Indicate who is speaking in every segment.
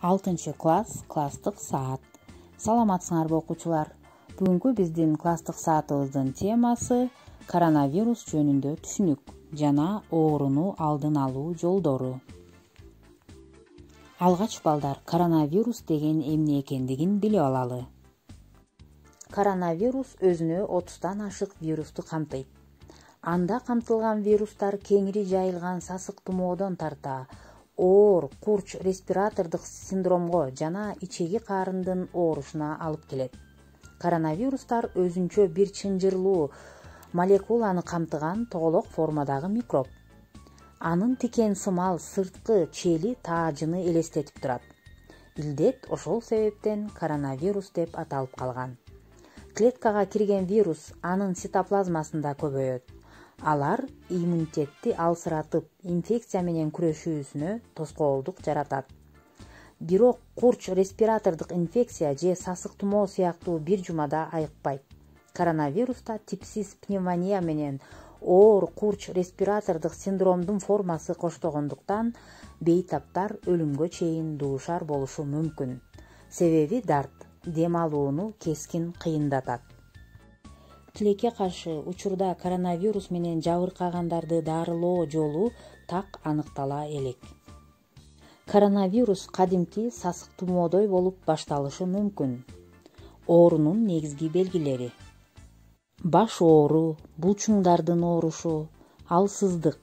Speaker 1: 6-класс класстык саат. Саламатсыңарбы окуучулар? Бүгүнкү биздин класстык саатыбыздын темасы коронавирус жөнүндө түшүнүк жана ооруну алдын алуу жолдору. Алгач балдар, коронавирус деген эмне экендигин билип алалы. Коронавирус өзүнө 30тан ашык вирусту камтыйт. Анда камтылган вирустар кеңири жайылган сасык тумоодон тарта, оор, курч респиратордук синдромго жана ичеги карындын оорушуна алып келет. Коронавирустар өзүнчө бир чынжырлуу молекуланы камтыган тоголок формадагы микроб. Анын тикен сымал сырткы чели таажыны элестетип турат. Илдет ошол себептен коронавирус деп аталып калган. Клеткага кирген вирус анын цитоплазмасында көбөйөт. Алар иммунитетти алсыратып, инфекция менен күрөшүүсүнө тоскоолдук жаратат. Бирок курч респиратордук инфекция же сасык тумоо сыяктуу бир жумада айыкпайт. Коронавируста типсиз пневмония менен оор курч респиратордук синдромдун формасы коштогондуктан бейтаптар өлүмгө чейин дуушар болушу мүмкүн. Себеби дарт дем алууну кескин кыйындатат. Тилекке каршы учурда коронавирус менен жабыркагандарды дарылоо жолу так аныктала элек. Коронавирус кадимки сасык тумоодой болуп башталышы мүмкүн. Оорунун негизги белгилери: баш оору, булчуңдардын оорушу, алсыздык.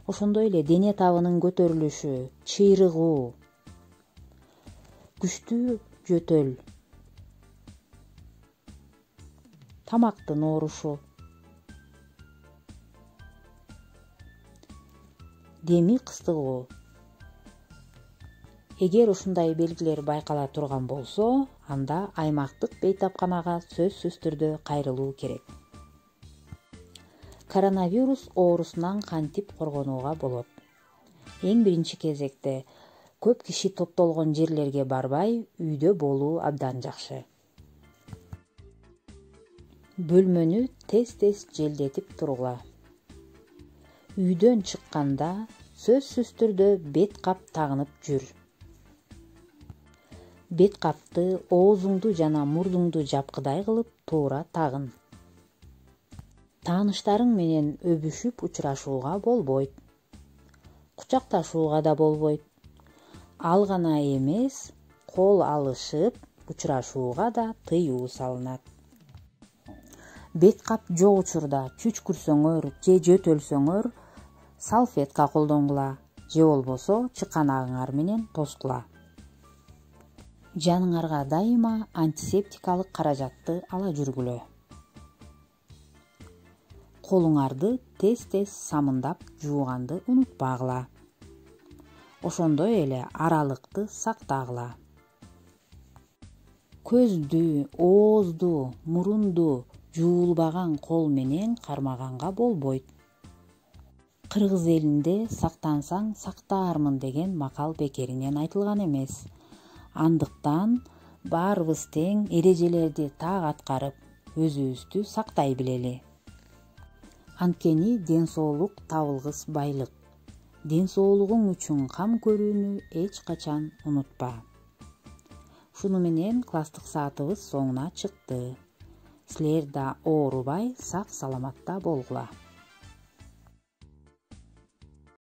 Speaker 1: Ошондой эле дене табынын көтөрүлүшү, чыйрыгуу, күчтүү жөтөл, тамактын оорушу, деми кыстыгуу. Эгер ушундай белгилер байкала турган болсо, анда аймактык бейтапканага сөзсүз түрдө кайрылуу керек. Коронавирус оорусунан кантип коргонууга болот? Эң биринчи кезекте көп киши топтолгон жерлерге барбай, үйдө болуу абдан жакшы. Бөлмөнү тез-тез желдетип тургула. Үйдөн чыкканда сөзсүз түрдө бет кап тагынып жүр. Бет капты оозуңду жана мурдуңду жапкыдай кылып туура тагын. Тааныштарың менен өбүшүп учурашууга болбойт. Кучакташууга да болбойт. Ал гана эмес, кол алышып учурашууга да тыюу салынат. Бет кап жок учурда чүчкүрсөңөр же жөтөлсөңөр салфетка колдонгула же болбосо чыканагыңар менен тоскула. Жаныңарга дайыма антисептикалык каражатты ала жүргүлө. Колуңарды тез-тез самындап жууганды унутпагыла. Ошондой эле аралыкты сактагыла. Көздү, оозду, мурунду жуулбаган кол менен кармаганга болбойт. Кыргыз элинде сактансаң сактаармын деген макал бекеринен айтылган эмес. Андыктан баарыбыз тең эрежелерди так аткарып, өзүбүздү сактай билели. Анткени ден соолук табылгыс байлык. Ден соолугуң үчүн кам көрүүнү эч качан унутпа. Шуну менен класстык саатыбыз соңуна чыкты. Силер да оорубай, сак саламатта болгула.